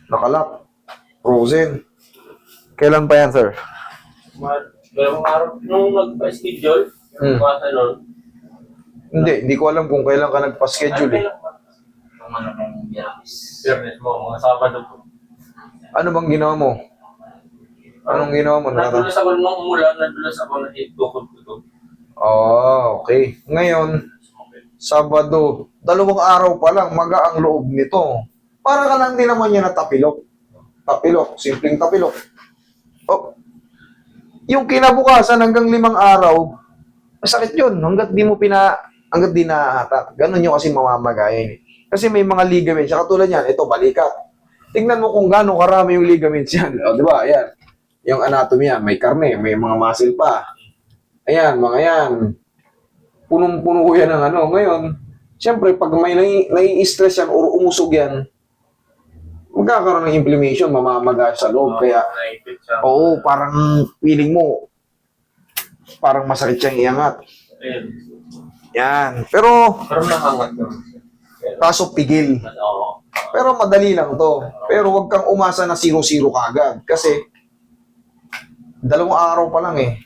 Nakalap. Frozen. Kailan pa yan, sir? Dalawang araw, nung nagpa-schedule, yung bata nun, Hindi ko alam kung kailan ka nagpa-schedule eh. Yung ano ng Biyernes mo, mga Sabado po. Ano bang ginawa mo? Anong ginawa mo? Nadulas ako nung umulan, nadulas ako na itukod ko. Oh, okay. Ngayon, Sabado, 2 araw pa lang, maga ang loob nito. Para ka lang din naman yan na tapilok. Tapilok, simpleng tapilok. Oh, yung kinabukasan hanggang 5 araw, masakit yun. Hanggat di nahahatak. Ganun yung kasi mamamagayin. Kasi may mga ligaments. Katulad yan, ito, balikat. Tingnan mo kung gaano karami yung ligaments yan. O, di ba? Ayan. Yung anatomy yan, may karne, may mga muscle pa. Ayan, mga yan. Punong-puno ko yan ng ano. Ngayon, siyempre, pag may nai-stress yan or umusog yan, magkakaroon ng inflammation, mamamaga sa loob. Kaya, Naipit siya. oo, parang feeling mo, parang masakit siyang iangat. Ayun. Yan. Pero, Nakangat yun. kaso pigil. Oo. Pero madali lang to. Pero wag kang umasa na 0-0 kagad. Kasi, 2 araw pa lang eh.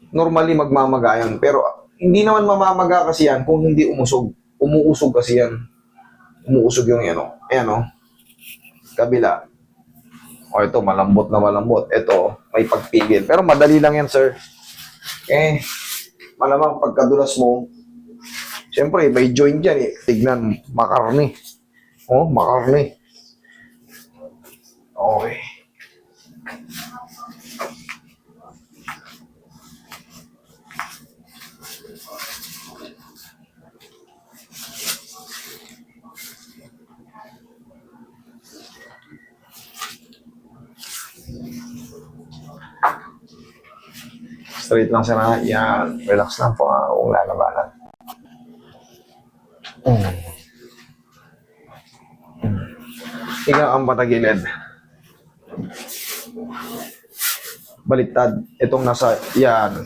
Normally magmamaga yan. Pero, hindi naman mamamaga kasi yan kung hindi umusog. Umuusog kasi yan. Umuusog yung ano. Ayan o. Kabila. O ito, malambot na malambot. Ito, may pagpigil. Pero madali lang yan, sir. Eh, malamang pagkadulas mo, siyempre, may joint yan eh. Tignan, makarni. Oh, makarni. Okay. Straight lang siya. Yan. Relax lang po. Huwag lalabanan. Ikaw ang patagilid. Baliktad. Itong nasa, yan.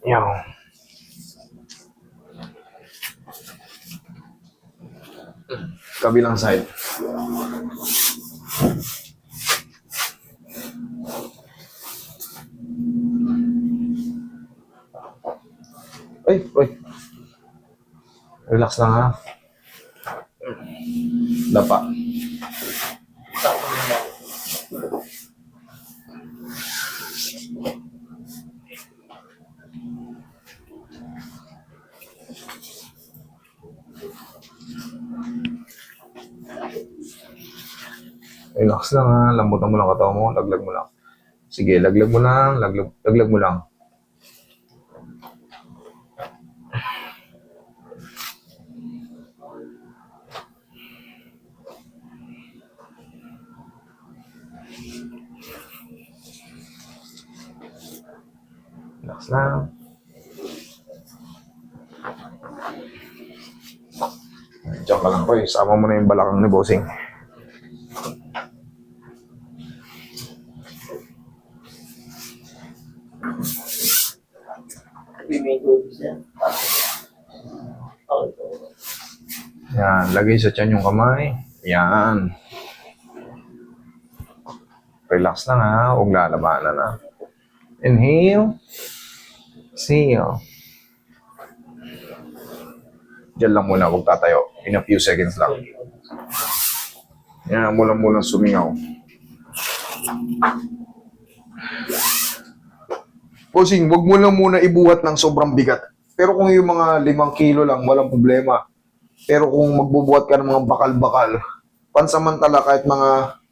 Yan. Kabilang side. Ay. Relax lang ha. Dapa. Relax lang ha. Lambutan mo lang katawan mo. Laglag mo lang. Sige, laglag mo lang. Laglag mo lang. Relax lang. Diyan ka lang ko eh. Sama mo na yung balakang ni Bossing. Yan. Lagay sa tiyan yung kamay. Yan. Relax lang ha. Huwag lalabanan ha. Inhale. Exhale. Diyan lang muna, huwag tatayo. In a few seconds lang. Yan, mula sumingaw. Bossing, huwag mo lang muna ibuhat ng sobrang bigat. Pero kung yung mga 5 kilo lang, walang problema. Pero kung magbubuhat ka ng mga bakal-bakal, pansamantala kahit mga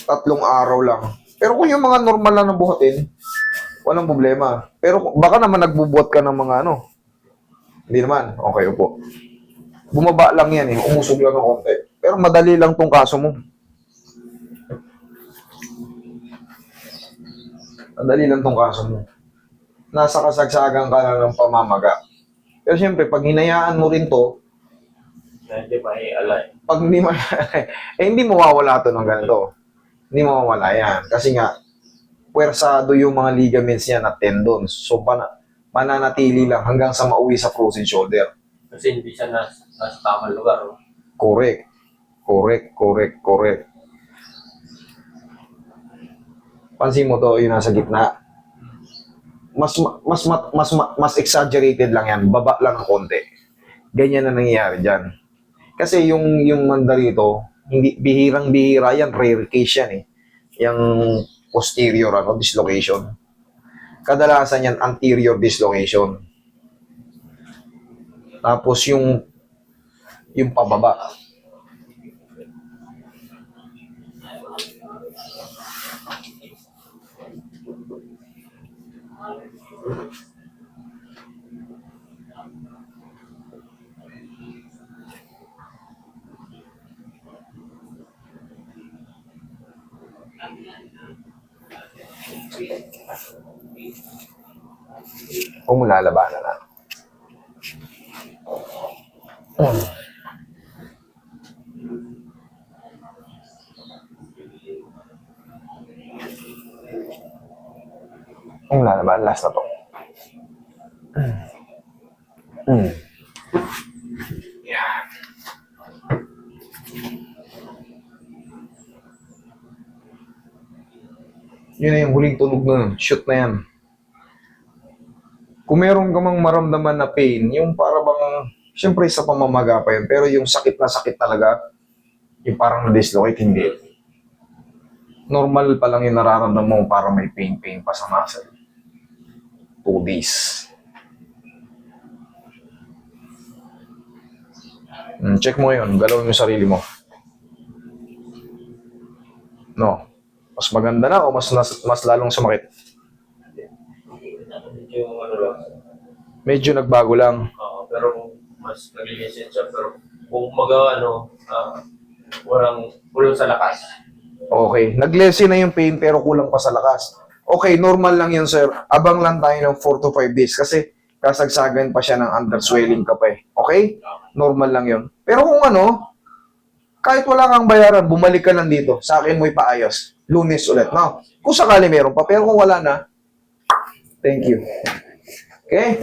3 araw lang. Pero kung yung mga normal lang na buhatin, walang problema. Pero baka naman nagbubuhat ka ng mga ano. Hindi naman. Okay, upo. Bumaba lang yan eh. Umusog lang ng konti. Pero madali lang tong kaso mo. Madali lang tong kaso mo. Nasa kasagsagan ka lang ng pamamaga. Pero siyempre, pag hinayaan mo rin to, Hindi ba alay? pag hindi mo, hindi mawawala to ng ganito. Hindi mawawala yan. Kasi nga, puwersado yung mga ligaments niya na tendons. So, mananatili lang hanggang sa mauwi sa frozen shoulder. Kasi hindi siya nasa tamang lugar. Oh. Correct. Correct. Pansin mo to, yung nasa gitna. Mas exaggerated lang yan. Baba lang ng konti. Ganyan na nangyayari dyan. Kasi yung manda rito, hindi, bihirang-bihira yan. Rare case yan eh. Yung posterior dislocation. Kadalasan yan, anterior dislocation. Tapos yung pababa. Kung lalabanan na. Kung lalabanan, last na to. Yan. Yun na yung huling tunog na shoot na yan. Kung meron ka mang maramdaman na pain, yung para bang, syempre sa pamamaga pa yun, pero yung sakit na sakit talaga, yung parang na-dislocate, hindi. Normal pa lang yung nararamdaman mo para may pain pa sa muscle. 2 days. Check mo yun, galawin yung sarili mo. No. Mas maganda na o mas lalong sumakit? Medyo ano lang. Medyo nagbago lang. Pero mas naglilisensya siya. Pero kung walang kulang sa lakas. Okay. Nag-lessen na yung pain pero kulang pa sa lakas. Okay, normal lang yun, sir. Abang lang tayo ng 4 to 5 days kasi kasagsagan pa siya ng underswelling ka pa eh. Okay? Normal lang yun. Pero kung kahit wala kang bayaran, bumalik ka lang dito. Sa akin mo ipaayos. Lunes ulit. No? Kung sakali meron pa. Pero kung wala na, thank you. Okay?